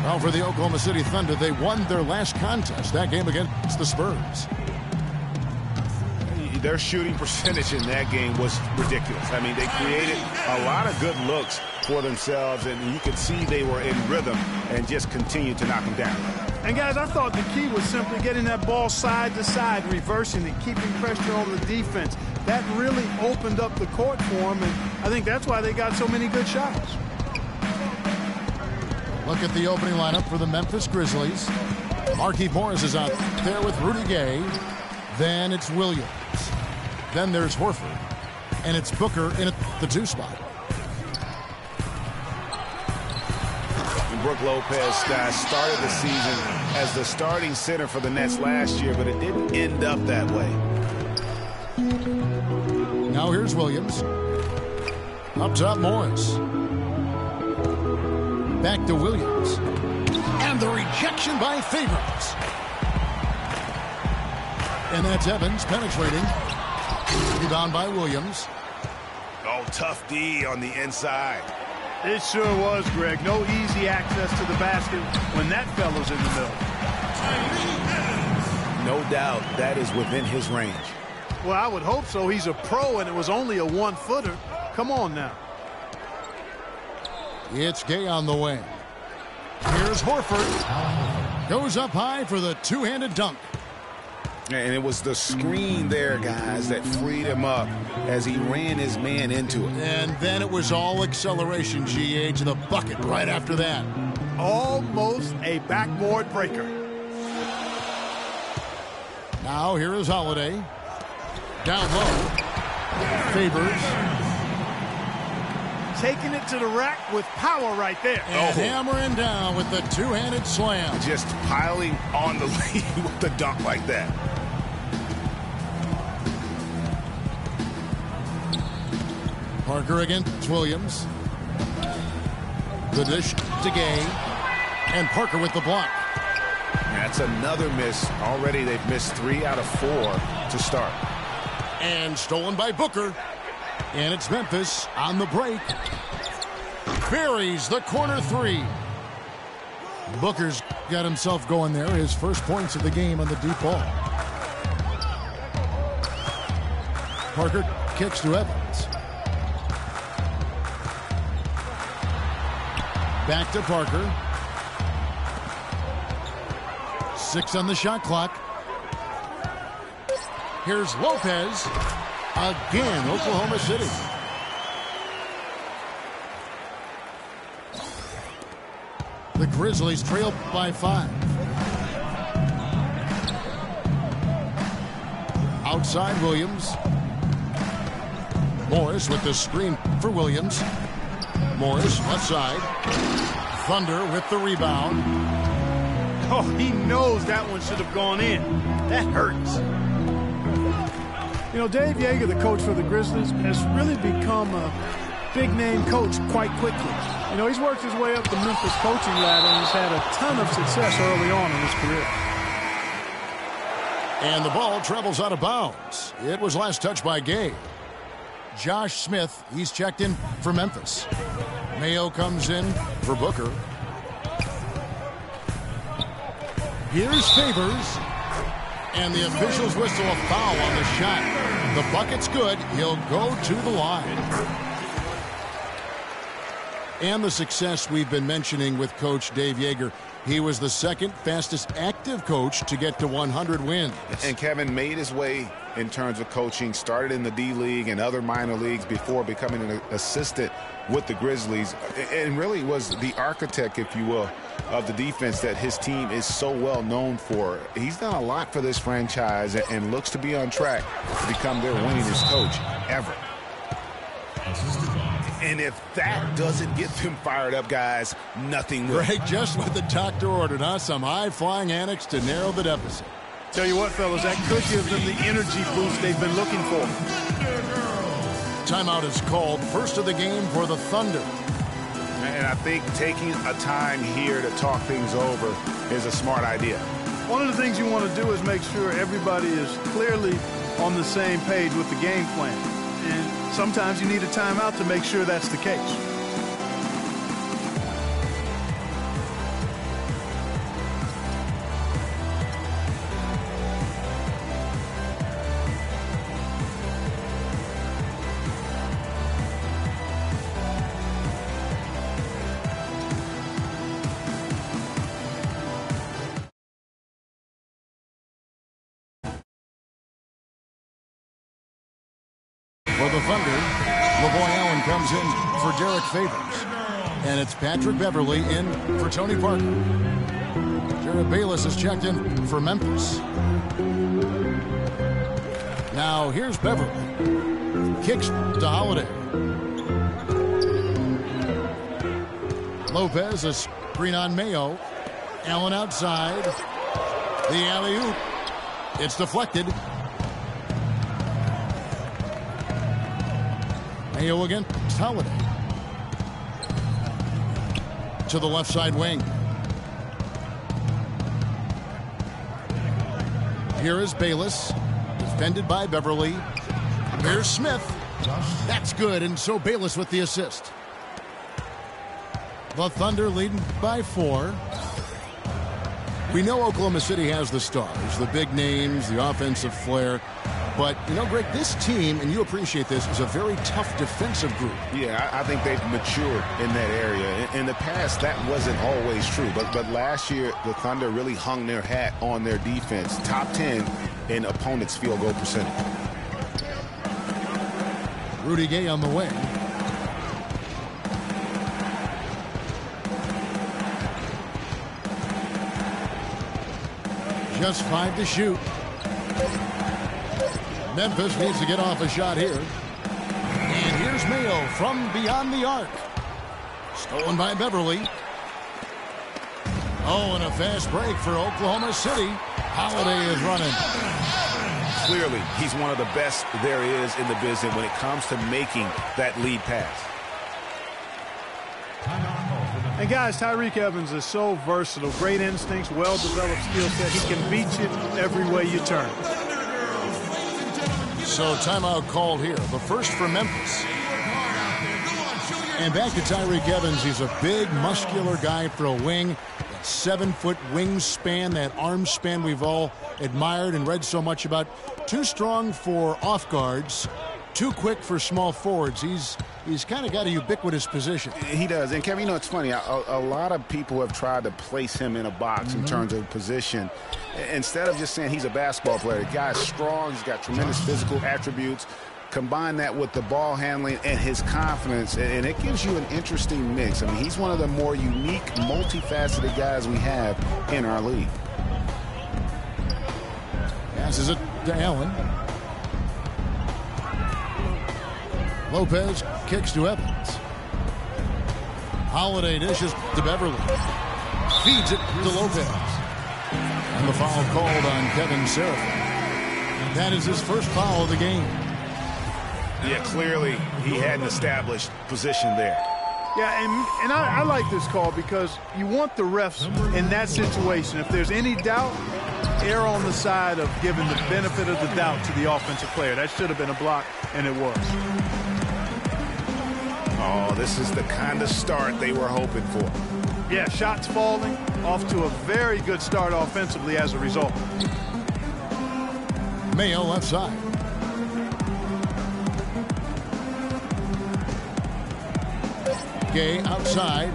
Well, for the Oklahoma City Thunder, they won their last contest, that game against the Spurs. Their shooting percentage in that game was ridiculous. I mean, they created a lot of good looks for themselves, and you could see they were in rhythm and just continued to knock them down. And, guys, I thought the key was simply getting that ball side to side, reversing it, keeping pressure on the defense. That really opened up the court for them, and I think that's why they got so many good shots. Look at the opening lineup for the Memphis Grizzlies. Markieff Morris is out there with Rudy Gay. Then it's Williams. Then there's Horford. And it's Booker in at the 2 spot. And Brook Lopez started the season as the starting center for the Nets last year, but it didn't end up that way. Now here's Williams. Up top, Morris. Back to Williams. And the rejection by Favors. And that's Evans penetrating. Rebound by Williams. Oh, tough D on the inside. It sure was, Greg. No easy access to the basket when that fella's in the middle. No doubt that is within his range. Well, I would hope so. He's a pro, and it was only a 1-footer. Come on now. It's Gay on the wing. Here's Horford. Goes up high for the two-handed dunk. And it was the screen there, guys, that freed him up as he ran his man into it. And then it was all acceleration, GA, to the bucket right after that. Almost a backboard breaker. Now here is Holiday. Down low. Favors. Taking it to the rack with power right there. And hammering down with the two-handed slam. Just piling on the lead with the dunk like that. Parker against Williams. The dish to Gay. And Parker with the block. That's another miss. Already they've missed 3 out of 4 to start. And stolen by Booker. And it's Memphis on the break. Buries the corner 3. Booker's got himself going there. His first points of the game on the deep ball. Parker kicks to Evans. Back to Parker. 6 on the shot clock. Here's Lopez. Again, Oklahoma City. The Grizzlies trail by 5. Outside Williams. Morris with the screen for Williams. Morris left side. Thunder with the rebound. Oh, he knows that one should have gone in. That hurts. You know, Dave Yeager, the coach for the Grizzlies, has really become a big-name coach quite quickly. You know, he's worked his way up the Memphis coaching ladder and has had a ton of success early on in his career. And the ball travels out of bounds. It was last touched by Gay. Josh Smith, he's checked in for Memphis. Mayo comes in for Booker. Here's Favors. And the officials whistle a foul on the shot. The bucket's good. He'll go to the line. And the success we've been mentioning with Coach Dave Yeager. He was the second fastest active coach to get to 100 wins. And Kevin made his way in terms of coaching, started in the D-League and other minor leagues before becoming an assistant with the Grizzlies, and really was the architect, if you will, of the defense that his team is so well known for. He's done a lot for this franchise and looks to be on track to become their winningest coach ever. And if that doesn't get them fired up, guys, nothing will. Greg, just what the doctor ordered, huh? Some high-flying annex to narrow the deficit. Tell you what, fellas, that could give them the energy boost they've been looking for. Timeout is called. First of the game for the Thunder. And I think taking a time here to talk things over is a smart idea. One of the things you want to do is make sure everybody is clearly on the same page with the game plan. And sometimes you need a timeout to make sure that's the case. For the Thunder, LaVoy Allen comes in for Derek Favors. And it's Patrick Beverley in for Tony Parker. Jared Bayless is checked in for Memphis. Now here's Beverley. Kicks to Holiday. Lopez, a screen on Mayo. Allen outside. The alley-oop. It's deflected. Mayo against Holiday. To the left side wing. Here is Bayless. Defended by Beverley. Here's Smith. That's good, and so Bayless with the assist. The Thunder leading by 4. We know Oklahoma City has the stars, the big names, the offensive flair. But, you know, Greg, this team, and you appreciate this, is a very tough defensive group. Yeah, I think they've matured in that area. In the past, that wasn't always true. But last year, the Thunder really hung their hat on their defense. Top 10 in opponents' field goal percentage. Rudy Gay on the wing. Just 5 to shoot. Memphis needs to get off a shot here. And here's Mayo from beyond the arc. Stolen by Beverley. Oh, and a fast break for Oklahoma City. Holiday is running. Clearly, he's one of the best there is in the business when it comes to making that lead pass. And guys, Tyreke Evans is so versatile. Great instincts, well-developed skill set. He can beat you every way you turn. So timeout called here. The first for Memphis. And back to Tyreke Evans. He's a big, muscular guy for a wing. 7-foot wingspan, that arm span we've all admired and read so much about. Too strong for off guards. Too quick for small forwards. He's kind of got a ubiquitous position. He does. And, Kevin, you know, it's funny. A lot of people have tried to place him in a box in terms of position. Instead of just saying he's a basketball player, the guy's strong. He's got tremendous physical attributes. Combine that with the ball handling and his confidence, and it gives you an interesting mix. I mean, he's one of the more unique, multifaceted guys we have in our league. Passes it to Allen. Lopez kicks to Evans. Holiday dishes to Beverley. Feeds it to Lopez. And the foul called on Kevin Seraphin. That is his first foul of the game. Yeah, clearly he had an established position there. Yeah, and I like this call because you want the refs in that situation. If there's any doubt, err on the side of giving the benefit of the doubt to the offensive player. That should have been a block, and it was. Oh, this is the kind of start they were hoping for. Yeah, shots falling, off to a very good start offensively as a result. Mayo left side. Gay outside.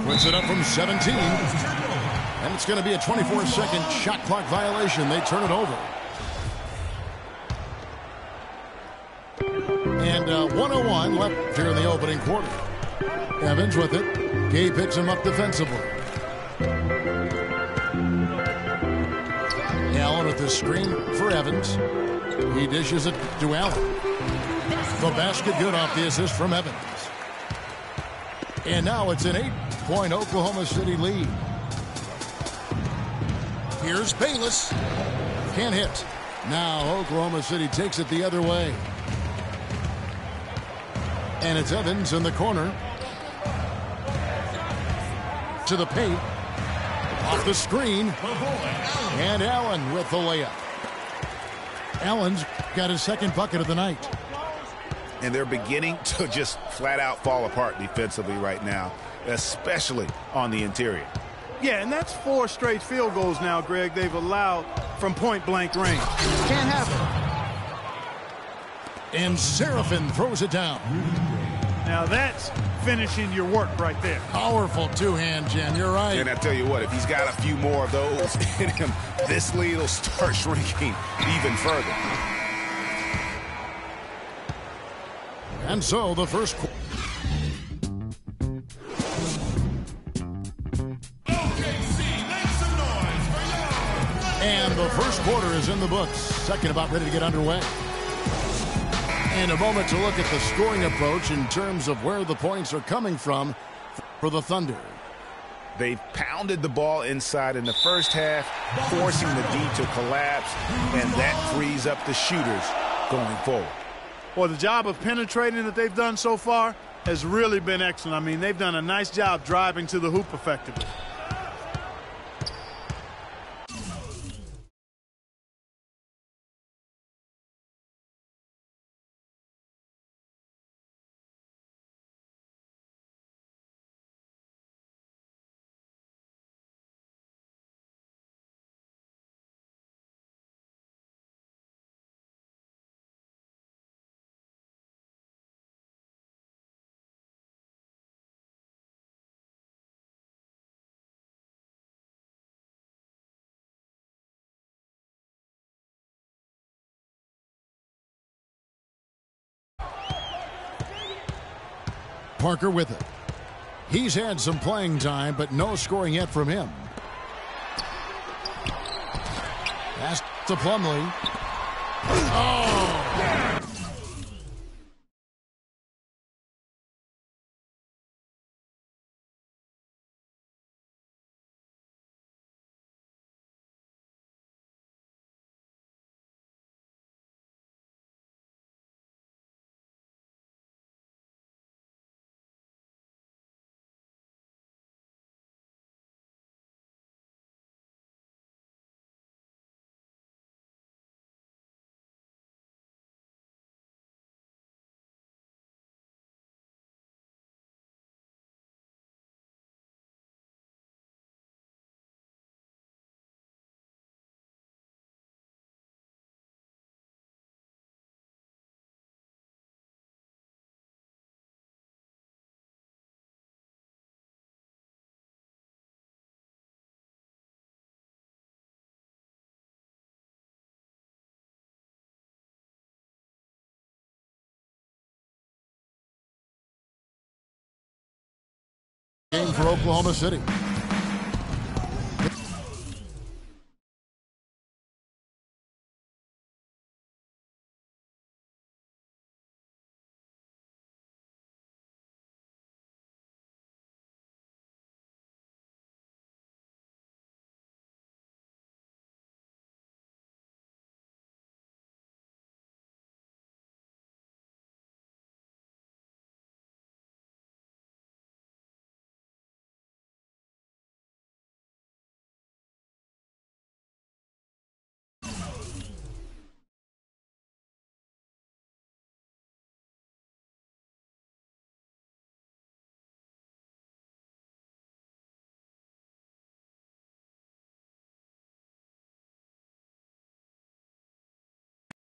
Puts it up from 17. And it's going to be a 24-second shot clock violation. They turn it over. And 1:01 left here in the opening quarter. Evans with it. Gay picks him up defensively. Allen with the screen for Evans. He dishes it to Allen. The basket good off the assist from Evans. And now it's an 8-point Oklahoma City lead. Here's Bayless. Can't hit. Now Oklahoma City takes it the other way. And it's Evans in the corner. To the paint. Off the screen. And Allen with the layup. Allen's got his second bucket of the night. And they're beginning to just flat out fall apart defensively right now, especially on the interior. Yeah, and that's 4 straight field goals now, Greg, they've allowed from point-blank range. Can't happen. And Seraphin throws it down. Now that's finishing your work right there. Powerful two-hand jam, you're right. And I tell you what, if he's got a few more of those in him, this lead will start shrinking even further. And so the first quarter. And the first quarter is in the books. Second about ready to get underway. And a moment to look at the scoring approach in terms of where the points are coming from for the Thunder. They've pounded the ball inside in the first half, forcing the D to collapse, and that frees up the shooters going forward. Well, the job of penetrating that they've done so far has really been excellent. I mean, they've done a nice job driving to the hoop effectively. Parker with it. He's had some playing time, but no scoring yet from him. Pass to Plumlee. Oh! Game for Oklahoma City.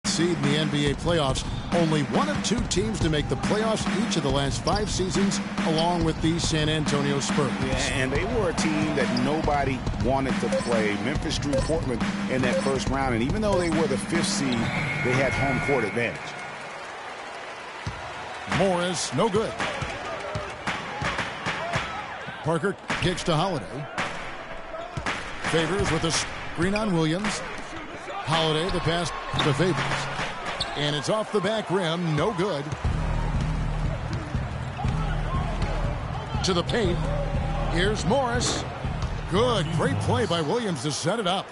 Seed in the NBA playoffs. Only one of two teams to make the playoffs each of the last 5 seasons, along with the San Antonio Spurs. Yeah, and they were a team that nobody wanted to play. Memphis drew Portland in that first round, and even though they were the 5th seed, they had home court advantage. Morris, no good. Parker kicks to Holiday. Favors with a screen on Williams. Holiday, the pass to Favors. And it's off the back rim, no good. To the paint. Here's Morris. Good, great play by Williams to set it up.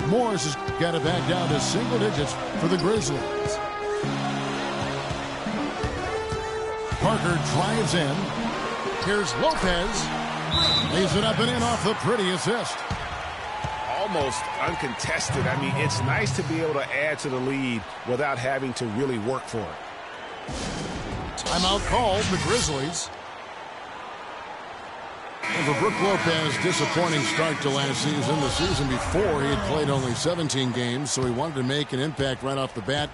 Morris has got it back down to single digits for the Grizzlies. Parker drives in. Here's Lopez. Leaves it up and in off the pretty assist. Almost uncontested. I mean, it's nice to be able to add to the lead without having to really work for it. Timeout called, the Grizzlies. And for Brook Lopez, disappointing start to last season. The season before, he had played only 17 games, so he wanted to make an impact right off the bat.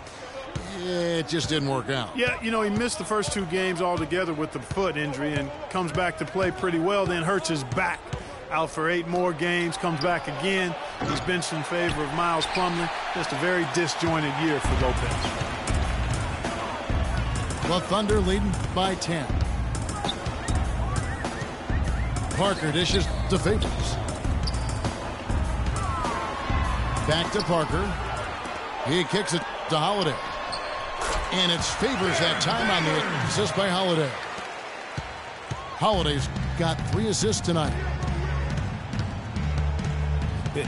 It just didn't work out. Yeah, you know, he missed the first 2 games altogether with the foot injury and comes back to play pretty well, then hurts his back. Out for 8 more games, comes back again. He's benched in favor of Miles Plumlee. Just a very disjointed year for Lopez. The Thunder leading by 10. Parker dishes to Favors. Back to Parker. He kicks it to Holiday. And it's Favors that time on the assist by Holiday. Holiday's got 3 assists tonight.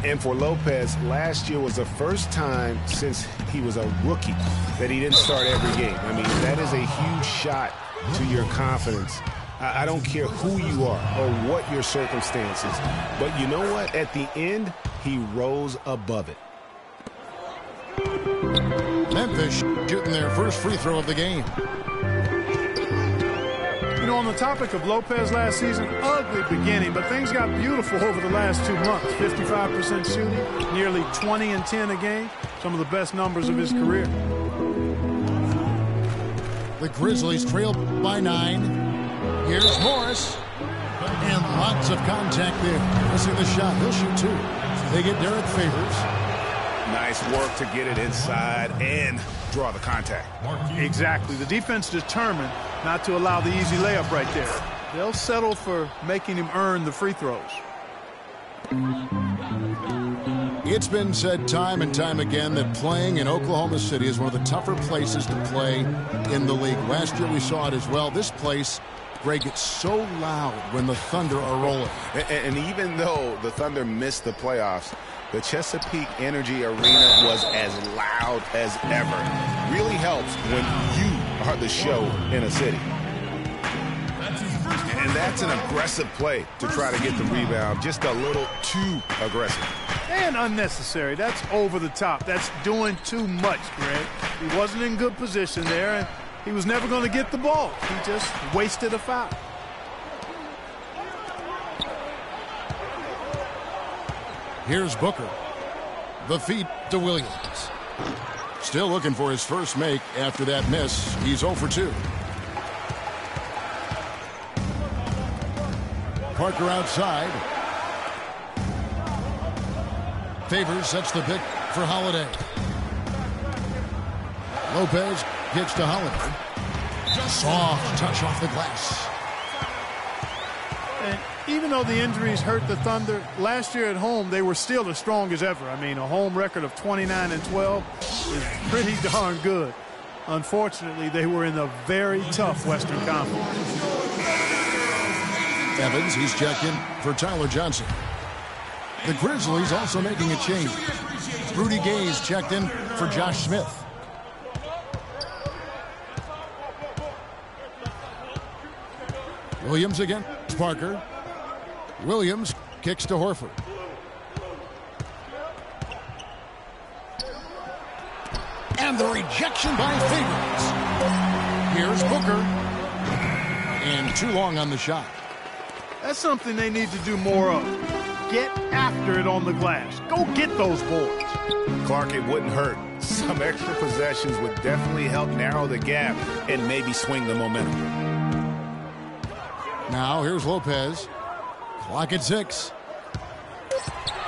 And for Lopez, last year was the first time since he was a rookie that he didn't start every game. I mean, that is a huge shot to your confidence. I don't care who you are or what your circumstances, but you know what? At the end, he rose above it. Memphis shooting their first free throw of the game. You know, on the topic of Lopez last season, ugly beginning, but things got beautiful over the last 2 months. 55% shooting, nearly 20 and 10 a game. Some of the best numbers of his career. The Grizzlies trail by 9. Here's Morris. And lots of contact there. Missing the shot. He'll shoot 2. They get Derek Favors. Nice work to get it inside and draw the contact. Exactly. The defense determined not to allow the easy layup right there. They'll settle for making him earn the free throws. It's been said time and time again that playing in Oklahoma City is one of the tougher places to play in the league. Last year we saw it as well. This place, Greg, gets so loud when the Thunder are rolling. And even though the Thunder missed the playoffs, the Chesapeake Energy Arena was as loud as ever. Really helps when you are the show in a city. And that's an aggressive play to try to get the rebound. Just a little too aggressive. And unnecessary. That's over the top. That's doing too much, Greg. He wasn't in good position there, and he was never going to get the ball. He just wasted a foul. Here's Booker. The feed to Williams. Still looking for his first make after that miss. He's 0 for 2. Parker outside. Favors sets the pick for Holiday. Lopez gets to Holiday. Soft touch off the glass. And even though the injuries hurt the Thunder, last year at home they were still as strong as ever. I mean, a home record of 29 and 12 is pretty darn good. Unfortunately, they were in a very tough Western Conference. Evans, he's checked in for Tyler Johnson. The Grizzlies also making a change. Rudy Gay's checked in for Josh Smith. Williams against Parker. Williams kicks to Horford. And the rejection by Favors. Here's Booker. And too long on the shot. That's something they need to do more of. Get after it on the glass. Go get those boards. Clark, it wouldn't hurt. Some extra possessions would definitely help narrow the gap and maybe swing the momentum. Now here's Lopez. Clock at 6.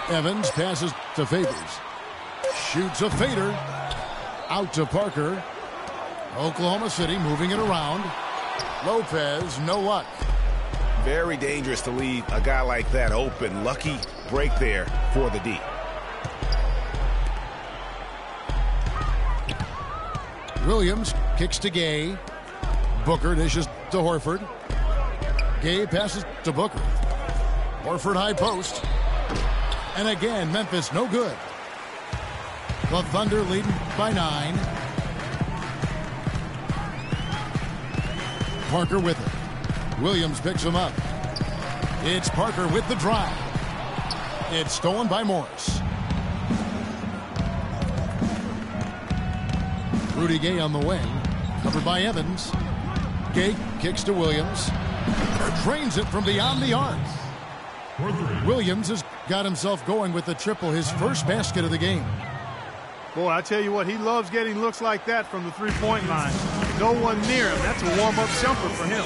Evans passes to Favors. Shoots a fader. Out to Parker. Oklahoma City moving it around. Lopez, no luck. Very dangerous to leave a guy like that open. Lucky break there for the D. Williams kicks to Gay. Booker dishes to Horford. Gay passes to Booker. Horford high post. And again, Memphis no good. The Thunder leading by 9. Parker with it. Williams picks him up. It's Parker with the drive. It's stolen by Morris. Rudy Gay on the wing. Covered by Evans. Gay kicks to Williams. Drains it from beyond the arc. Williams has got himself going with the triple, his first basket of the game. Boy, I tell you what, he loves getting looks like that from the three-point line. No one near him. That's a warm-up jumper for him.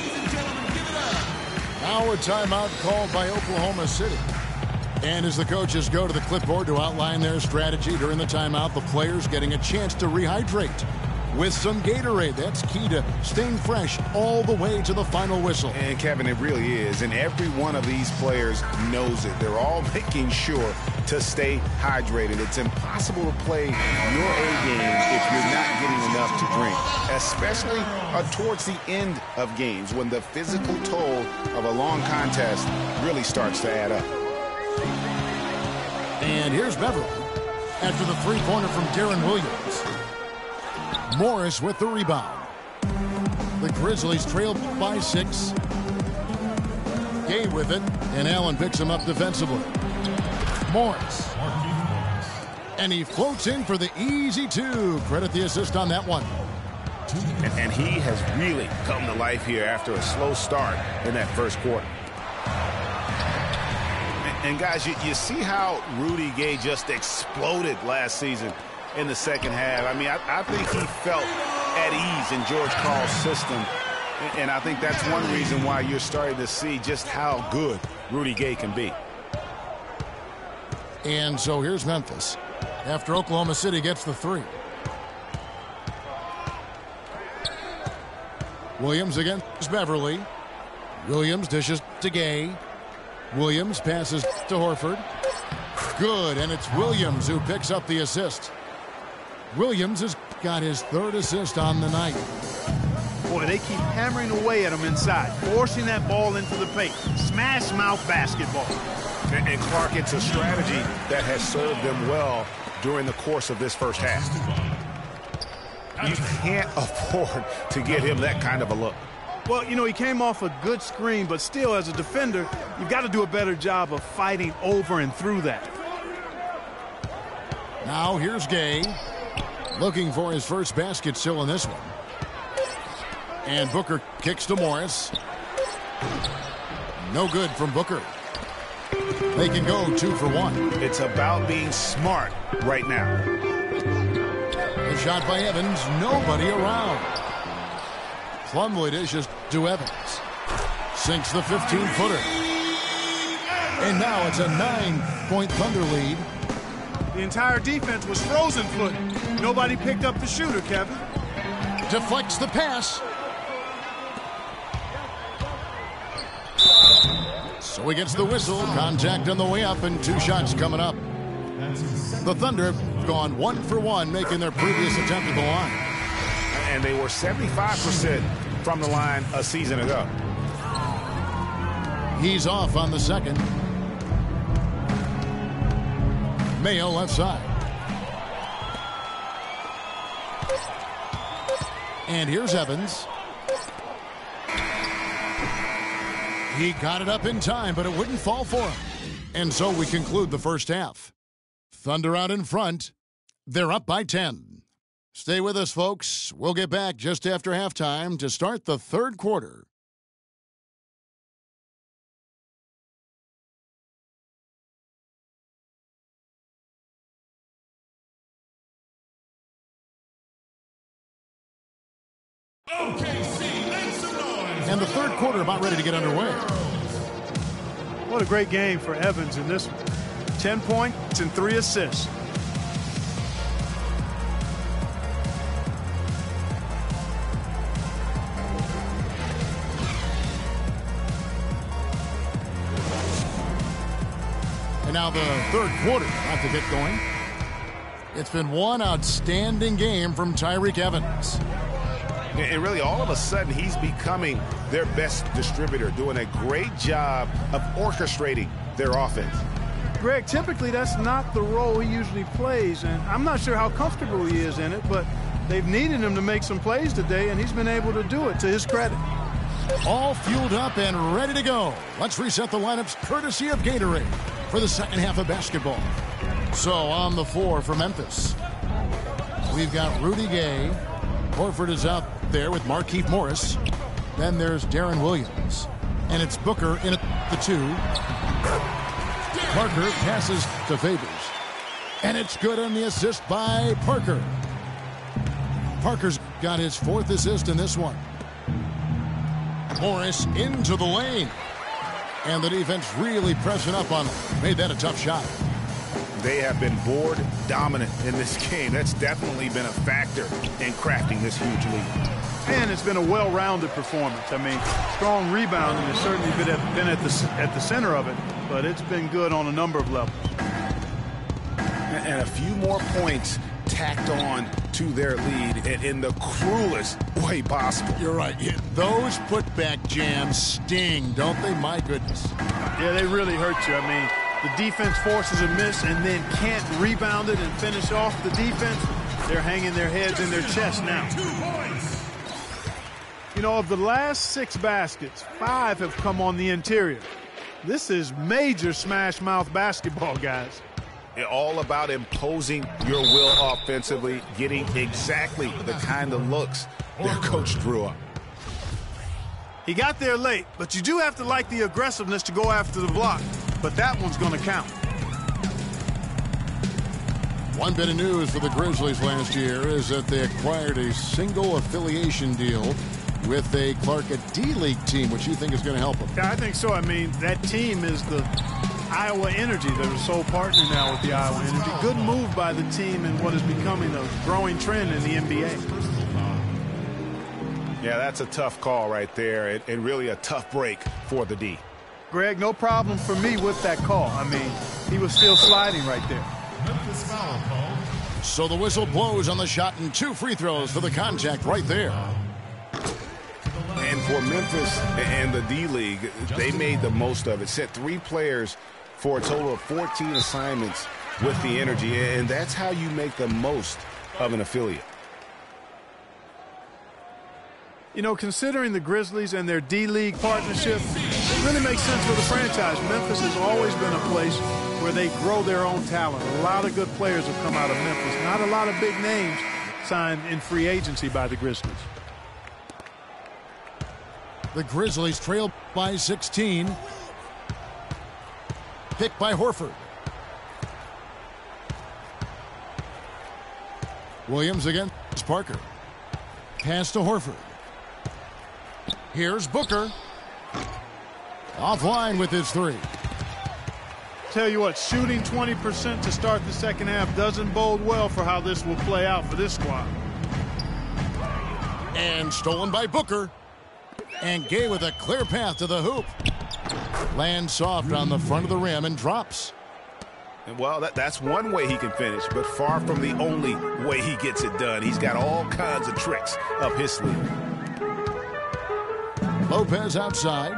Now a timeout called by Oklahoma City. And as the coaches go to the clipboard to outline their strategy during the timeout, the players getting a chance to rehydrate. with some Gatorade. That's key to staying fresh all the way to the final whistle. And Kevin, it really is. And every one of these players knows it. They're all making sure to stay hydrated. It's impossible to play your A game if you're not getting enough to drink, especially towards the end of games when the physical toll of a long contest really starts to add up. And here's Beverly after the three-pointer from Darren Williams. Morris with the rebound. The Grizzlies trail by 6. Gay with it, and Allen picks him up defensively. Morris. And he floats in for the easy 2. Credit the assist on that one. And he has really come to life here after a slow start in that first quarter. And guys, you see how Rudy Gay just exploded last season in the second half. I mean, I think he felt at ease in George Karl's system. And I think that's one reason why you're starting to see just how good Rudy Gay can be. And so here's Memphis after Oklahoma City gets the 3. Williams against Beverly. Williams dishes to Gay. Williams passes to Horford. Good, and it's Williams who picks up the assist. Williams has got his 3rd assist on the night. Boy, they keep hammering away at him inside, forcing that ball into the paint. Smash mouth basketball. And Clark, it's a strategy that has served them well during the course of this first half. You can't afford to get him that kind of a look. Well, you know, he came off a good screen, but still, as a defender, you've got to do a better job of fighting over and through that. Now here's Gay, looking for his first basket still in this one. And Booker kicks to Morris. No good from Booker. They can go 2 for 1. It's about being smart right now. The shot by Evans, nobody around. Plumlee dishes to Evans. Sinks the 15-footer. And now it's a 9-point Thunder lead. The entire defense was frozen footing. Nobody picked up the shooter, Kevin. Deflects the pass. So he gets the whistle. Contact on the way up and 2 shots coming up. The Thunder have gone 1 for 1, making their previous attempt at the line. And they were 75% from the line a season ago. He's off on the second. Mayo left side. And here's Evans. He got it up in time, but it wouldn't fall for him. And so we conclude the first half. Thunder out in front. They're up by 10. Stay with us, folks. We'll get back just after halftime to start the third quarter. OKC, make some noise. And the third quarter about ready to get underway. What a great game for Evans in this one. 10 points and 3 assists. And now the third quarter about to get going. It's been one outstanding game from Tyreke Evans. And really, all of a sudden, he's becoming their best distributor, doing a great job of orchestrating their offense. Greg, typically that's not the role he usually plays, and I'm not sure how comfortable he is in it, but they've needed him to make some plays today, and he's been able to do it to his credit. All fueled up and ready to go. Let's reset the lineups courtesy of Gatorade for the second half of basketball. So on the floor for Memphis, we've got Rudy Gay. Horford is out there with Markieff Morris. Then there's Darren Williams. And it's Booker in at the 2. Parker passes to Favors. And it's good on the assist by Parker. Parker's got his 4th assist in this one. Morris into the lane. And the defense really pressing up on him. Made that a tough shot. they have been board dominant in this game. That's definitely been a factor in crafting this huge lead. And it's been a well-rounded performance. I mean, strong rebounding has certainly been at the center of it, but it's been good on a number of levels. And a few more points tacked on to their lead in the cruelest way possible. You're right. Those putback jams sting, don't they? My goodness. Yeah, they really hurt you. I mean, the defense forces a miss and then can't rebound it and finish off the defense. They're hanging their heads in their chest now. You know, of the last 6 baskets, 5 have come on the interior. This is major smash mouth basketball, guys. All about imposing your will offensively, getting exactly the kind of looks their coach drew up. He got there late, but you do have to like the aggressiveness to go after the block. But that one's going to count. One bit of news for the Grizzlies last year is that they acquired a single affiliation deal with a Clark, a D-League team, which you think is going to help them. Yeah, I think so. I mean, that team is the Iowa Energy. They're a sole partner now with the Iowa Energy. Good move by the team in what is becoming a growing trend in the NBA. Yeah, that's a tough call right there, and really a tough break for the D. Greg, no problem for me with that call. I mean, he was still sliding right there. So the whistle blows on the shot and 2 free throws for the contact right there. And for Memphis and the D-League, they made the most of it. Set 3 players for a total of 14 assignments with the Energy, and that's how you make the most of an affiliate. You know, considering the Grizzlies and their D-League partnership, it really makes sense for the franchise. Memphis has always been a place where they grow their own talent. A lot of good players have come out of Memphis. Not a lot of big names signed in free agency by the Grizzlies. The Grizzlies trail by 16. Picked by Horford. Williams against Parker. Pass to Horford. Here's Booker. Offline with his 3. Tell you what, shooting 20% to start the second half doesn't bode well for how this will play out for this squad. And stolen by Booker. And Gay with a clear path to the hoop. Lands soft on the front of the rim and drops. Well, that's one way he can finish, but far from the only way he gets it done. He's got all kinds of tricks up his sleeve. Lopez outside.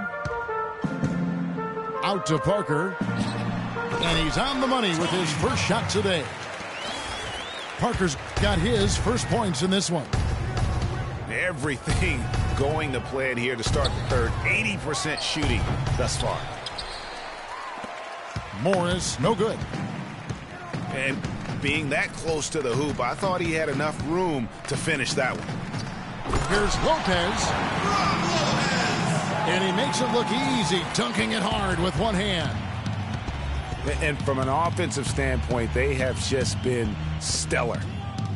Out to Parker. And he's on the money with his first shot today. Parker's got his first points in this one. Everything going to plan here to start the third. 80% shooting thus far. Morris, no good. And being that close to the hoop, I thought he had enough room to finish that one. Here's Lopez. And he makes it look easy, dunking it hard with one hand. And from an offensive standpoint, they have just been stellar.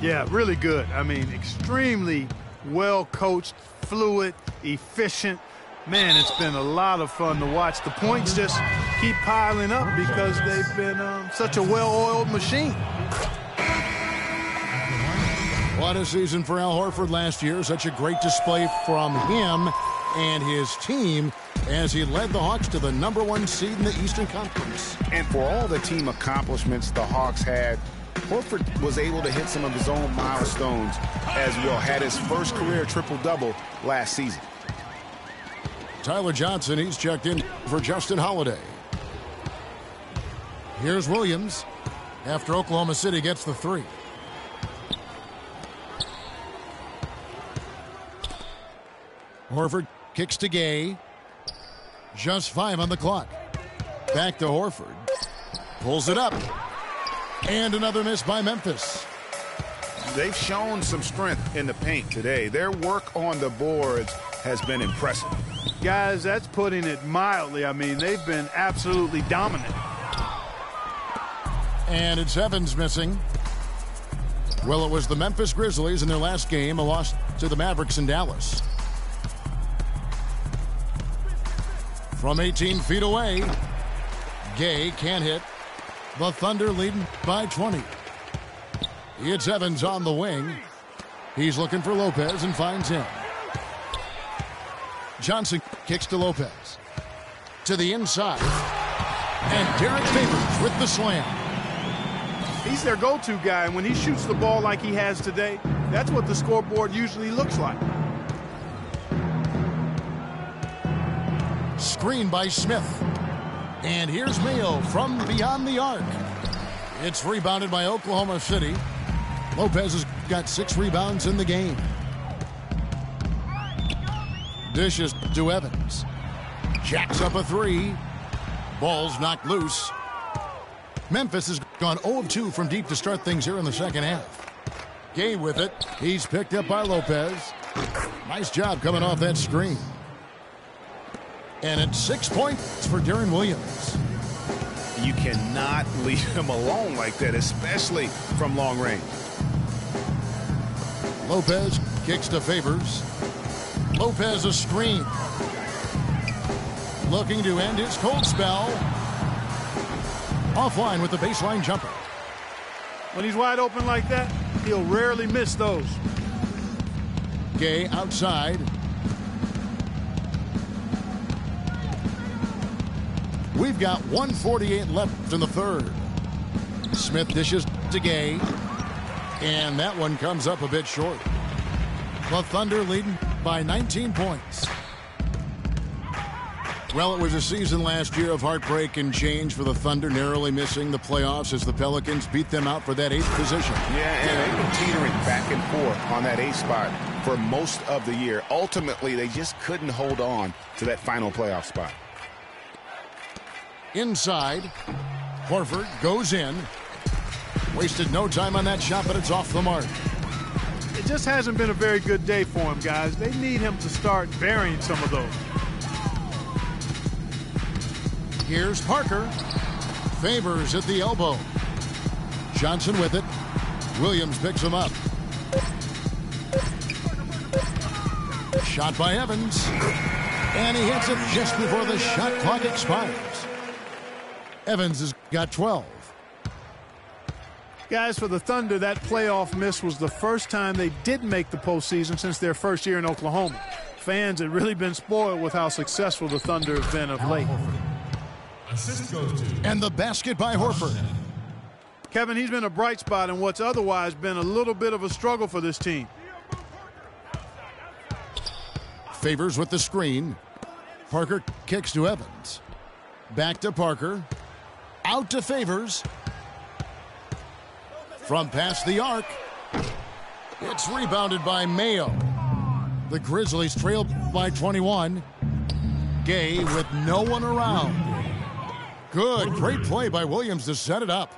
Yeah, really good. I mean, extremely well coached, fluid, efficient. Man, it's been a lot of fun to watch. The points just keep piling up because they've been such a well-oiled machine. What a season for Al Horford last year. Such a great display from him and his team as he led the Hawks to the #1 seed in the Eastern Conference. And for all the team accomplishments the Hawks had, Horford was able to hit some of his own milestones as well. Had his first career triple-double last season. Tyler Johnson, he's checked in for Justin Holiday. Here's Williams after Oklahoma City gets the 3. Horford kicks to Gay. Just 5 on the clock. Back to Horford. Pulls it up. And another miss by Memphis. They've shown some strength in the paint today. Their work on the boards has been impressive. Guys, that's putting it mildly. I mean, they've been absolutely dominant. And it's Evans missing. Well, it was the Memphis Grizzlies in their last game, a loss to the Mavericks in Dallas. From 18 feet away, Gay can't hit. The Thunder leading by 20. It's Evans on the wing. He's looking for Lopez and finds him. Johnson kicks to Lopez. To the inside. And Derek Favors with the slam. He's their go-to guy, and when he shoots the ball like he has today, that's what the scoreboard usually looks like. Screen by Smith. And here's Mayo from beyond the arc. It's rebounded by Oklahoma City. Lopez has got 6 rebounds in the game. Dishes to Evans. Jacks up a 3. Ball's knocked loose. Memphis has gone 0 of 2 from deep to start things here in the second half. Gay with it. He's picked up by Lopez. Nice job coming off that screen. And it's 6 points for Deron Williams. You cannot leave him alone like that, especially from long range. Lopez kicks to Favors. Lopez a screen. Looking to end his cold spell. Offline with the baseline jumper. When he's wide open like that, he'll rarely miss those. Gay outside. We've got 1:48 left in the third. Smith dishes to Gay. And that one comes up a bit short. The Thunder leading by 19 points. Well, it was a season last year of heartbreak and change for the Thunder, narrowly missing the playoffs as the Pelicans beat them out for that 8th position. Yeah, and they've been teetering back and forth on that 8th spot for most of the year. Ultimately, they just couldn't hold on to that final playoff spot. Inside, Horford goes in. Wasted no time on that shot, but it's off the mark. It just hasn't been a very good day for him, guys. They need him to start burying some of those. Here's Parker. Favors at the elbow. Johnson with it. Williams picks him up. Shot by Evans. And he hits it just before the shot clock expires. Evans has got 12. Guys, for the Thunder, that playoff miss was the first time they didn't make the postseason since their first year in Oklahoma. Fans had really been spoiled with how successful the Thunder have been of late. Assist goes to. And the basket by Horford. Kevin, he's been a bright spot in what's otherwise been a little bit of a struggle for this team. Favors with the screen. Parker kicks to Evans. Back to Parker. Out to Favors. From past the arc. It's rebounded by Mayo. The Grizzlies trail by 21. Gay with no one around. Good, great play by Williams to set it up.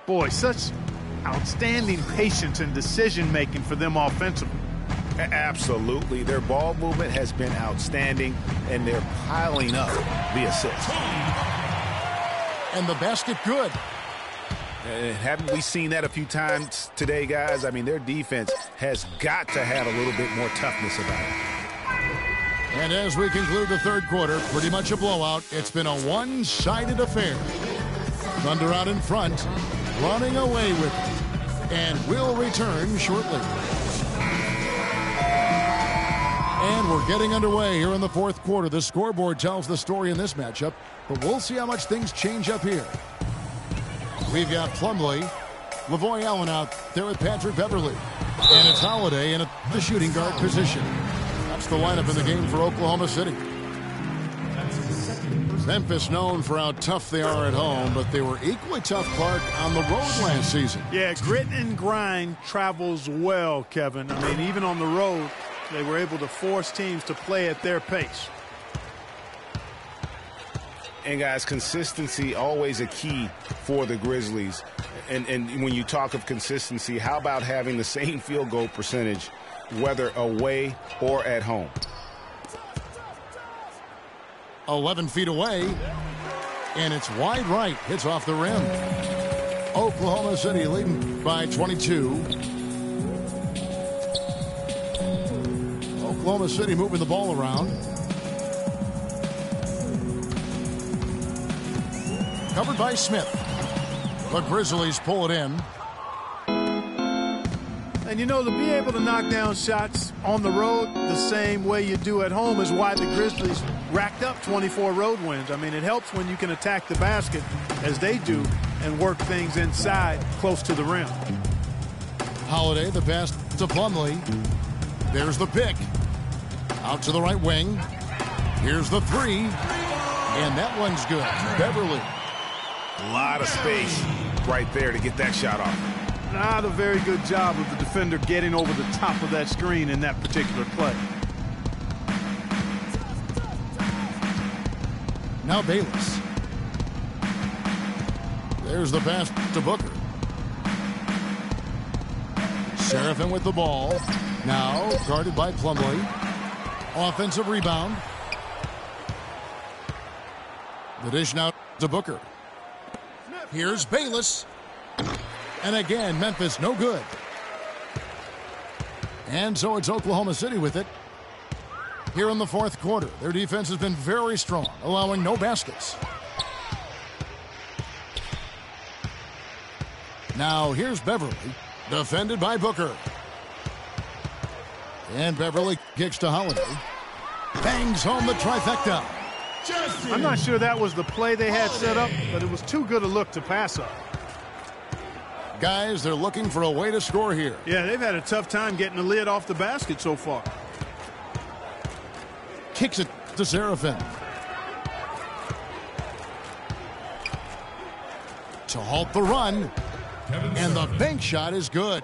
Boy, such outstanding patience and decision-making for them offensively. Absolutely. Their ball movement has been outstanding, and they're piling up the assists. And the basket good. Haven't we seen that a few times today, guys? I mean, their defense has got to have a little bit more toughness about it. And as we conclude the third quarter, pretty much a blowout. It's been a one-sided affair. Thunder out in front, running away with it. And we'll return shortly. And we're getting underway here in the fourth quarter. The scoreboard tells the story in this matchup, but we'll see how much things change up here. We've got Plumlee, Lavoy Allen out there with Patrick Beverly. And it's Holiday in the shooting guard position. That's the lineup in the game for Oklahoma City. Memphis known for how tough they are at home, but they were equally tough, Clark, on the road last season. Yeah, grit and grind travels well, Kevin. I mean, even on the road, they were able to force teams to play at their pace. And, guys, consistency always a key for the Grizzlies. And when you talk of consistency, how about having the same field goal percentage, whether away or at home? 11 feet away, and it's wide right. Hits off the rim. Oklahoma City leading by 22. Oklahoma City moving the ball around. Covered by Smith. The Grizzlies pull it in. And you know, to be able to knock down shots on the road the same way you do at home is why the Grizzlies racked up 24 road wins. I mean, it helps when you can attack the basket as they do and work things inside close to the rim. Holiday, the pass to Plumlee. There's the pick. Out to the right wing. Here's the three. And that one's good. Beverly. A lot of space right there to get that shot off. Not a very good job of the defender getting over the top of that screen in that particular play. Now Bayless. There's the pass to Booker. Seraphin with the ball. Now guarded by Plumlee. Offensive rebound. The dish now to Booker. Here's Bayless. And again, Memphis no good. And so it's Oklahoma City with it. Here in the fourth quarter, their defense has been very strong, allowing no baskets. Now here's Beverly, defended by Booker. And Beverly kicks to Holiday. Bangs home the trifecta. I'm not sure that was the play they had set up, but it was too good a look to pass up. Guys, they're looking for a way to score here. Yeah, they've had a tough time getting the lid off the basket so far. Kicks it to Seraphin. To halt the run. And the bank shot is good.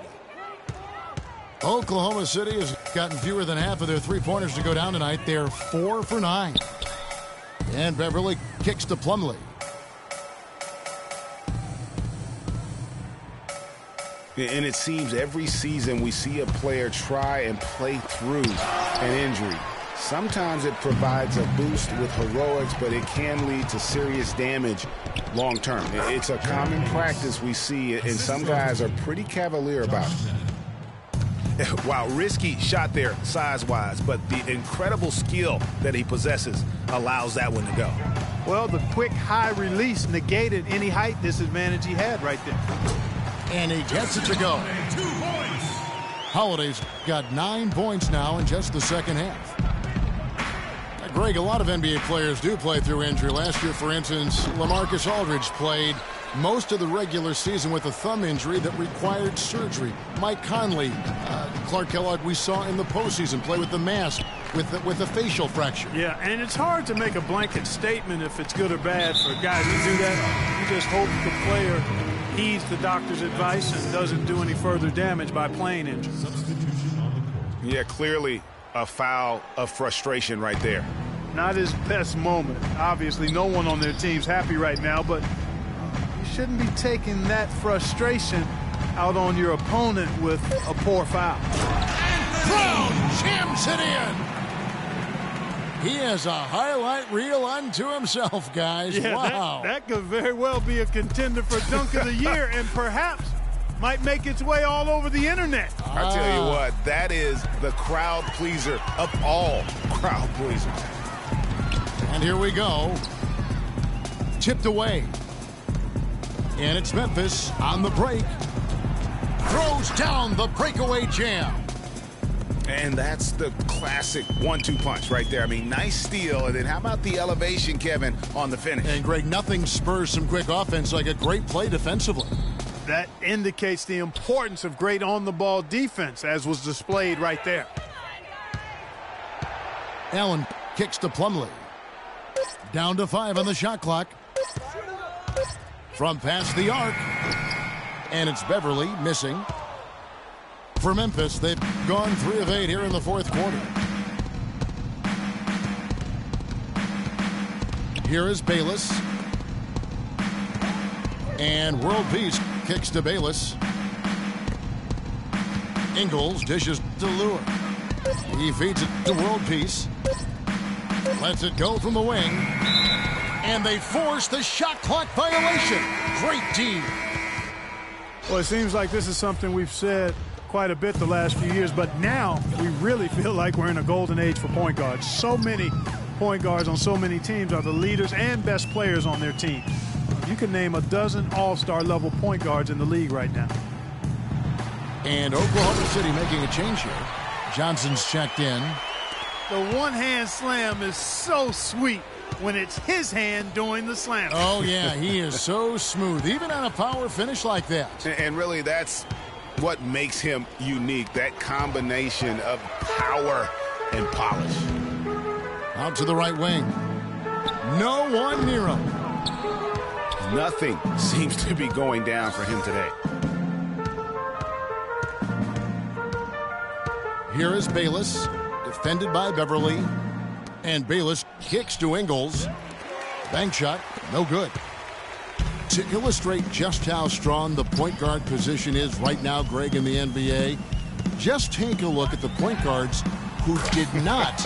Oklahoma City has gotten fewer than half of their three-pointers to go down tonight. They're 4 for 9. And Beverly kicks to Plumlee. And it seems every season we see a player try and play through an injury. Sometimes it provides a boost with heroics, but it can lead to serious damage long term. It's a common practice we see, and some guys are pretty cavalier about it. Wow, risky shot there size-wise, but the incredible skill that he possesses allows that one to go. Well, the quick high release negated any height disadvantage he had right there. And he gets it to go. 2 points. Holiday's got 9 points now in just the second half. Greg, a lot of NBA players do play through injury. Last year, for instance, LaMarcus Aldridge played most of the regular season with a thumb injury that required surgery. Mike Conley, Clark Kellogg, we saw in the postseason play with the mask with a facial fracture. Yeah, and it's hard to make a blanket statement if it's good or bad for guys to do that. You just hope the player heeds the doctor's advice and doesn't do any further damage by playing injured. Substitution on the court. Yeah, clearly a foul of frustration right there. Not his best moment. Obviously, no one on their team's happy right now, but you shouldn't be taking that frustration out on your opponent with a poor foul. And Brown jams it in. He has a highlight reel unto himself, guys. Yeah, wow. That could very well be a contender for Dunk of the Year and perhaps might make its way all over the internet. I tell you what, that is the crowd pleaser of all crowd pleasers. And here we go. Tipped away. And it's Memphis on the break. Throws down the breakaway jam. And that's the classic 1-2 punch right there. I mean, nice steal. And then how about the elevation, Kevin, on the finish? And Greg, nothing spurs some quick offense like a great play defensively. That indicates the importance of great on-the-ball defense, as was displayed right there. Allen kicks to Plumlee. Down to 5 on the shot clock. From past the arc. And it's Beverly missing. For Memphis, they've gone 3 of 8 here in the fourth quarter. Here is Bayless. And World Peace kicks to Bayless. Ingles dishes to Lure. He feeds it to World Peace. Lets it go from the wing. And they force the shot clock violation. Great team. Well, it seems like this is something we've said quite a bit the last few years, but now we really feel like we're in a golden age for point guards. So many point guards on so many teams are the leaders and best players on their team. You can name a dozen all-star level point guards in the league right now. And Oklahoma City making a change here. Johnson's checked in. The one-hand slam is so sweet when it's his hand doing the slam. Oh, yeah, he is so smooth, even on a power finish like that. And really, that's what makes him unique, that combination of power and polish. Out to the right wing. No one near him. Nothing seems to be going down for him today. Here is Bayless, defended by Beverly. And Bayless kicks to Ingles. Bank shot, no good. To illustrate just how strong the point guard position is right now, Greg, in the NBA, just take a look at the point guards who did not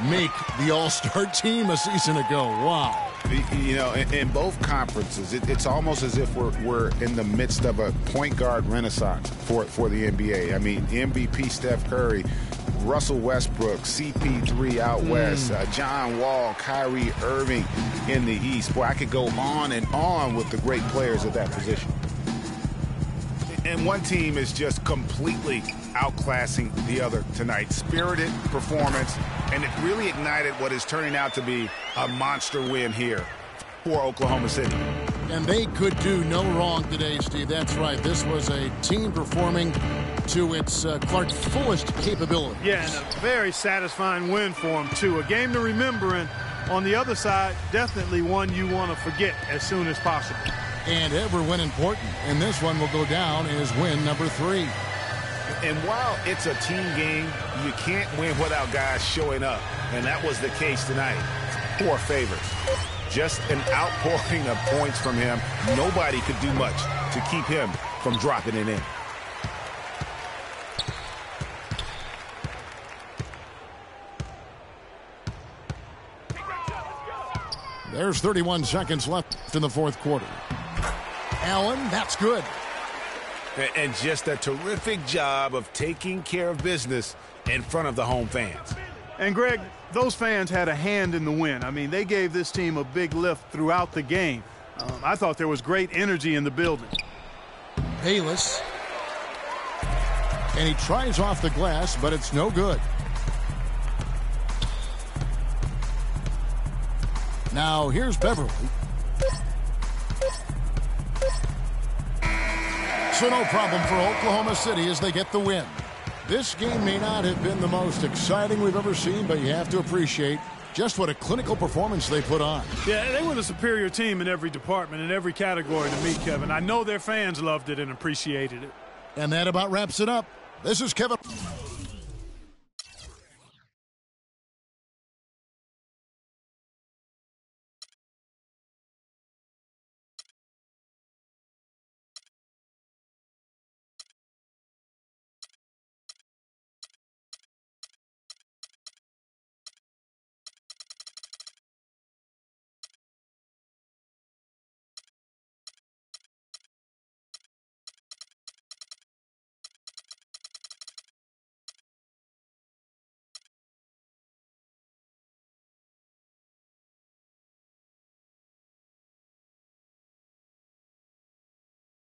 make the All-Star team a season ago. Wow. You know, in both conferences, it's almost as if we're in the midst of a point guard renaissance for the NBA. I mean, MVP Steph Curry, Russell Westbrook, CP3 out west, John Wall, Kyrie Irving in the East. Boy, I could go on and on with the great players at that position. And one team is just completely outclassing the other tonight. Spirited performance, and it really ignited what is turning out to be a monster win here for Oklahoma City. And they could do no wrong today, Steve. That's right. This was a team performing to its Clark fullest capability. Yeah, and a very satisfying win for them, too. A game to remember, and on the other side, definitely one you want to forget as soon as possible. And every win important, and this one will go down as win number 3. And while it's a team game, you can't win without guys showing up, and that was the case tonight for Favors. Just an outpouring of points from him. Nobody could do much to keep him from dropping it in. There's 31 seconds left in the fourth quarter. Allen, that's good. And just a terrific job of taking care of business in front of the home fans. And, Greg, those fans had a hand in the win. I mean, they gave this team a big lift throughout the game. I thought there was great energy in the building. Bayless. And he tries off the glass, but it's no good. Now, here's Beverly. So no problem for Oklahoma City as they get the win. This game may not have been the most exciting we've ever seen, but you have to appreciate just what a clinical performance they put on. Yeah, they were the superior team in every department, in every category to me, Kevin. I know their fans loved it and appreciated it. And that about wraps it up. This is Kevin.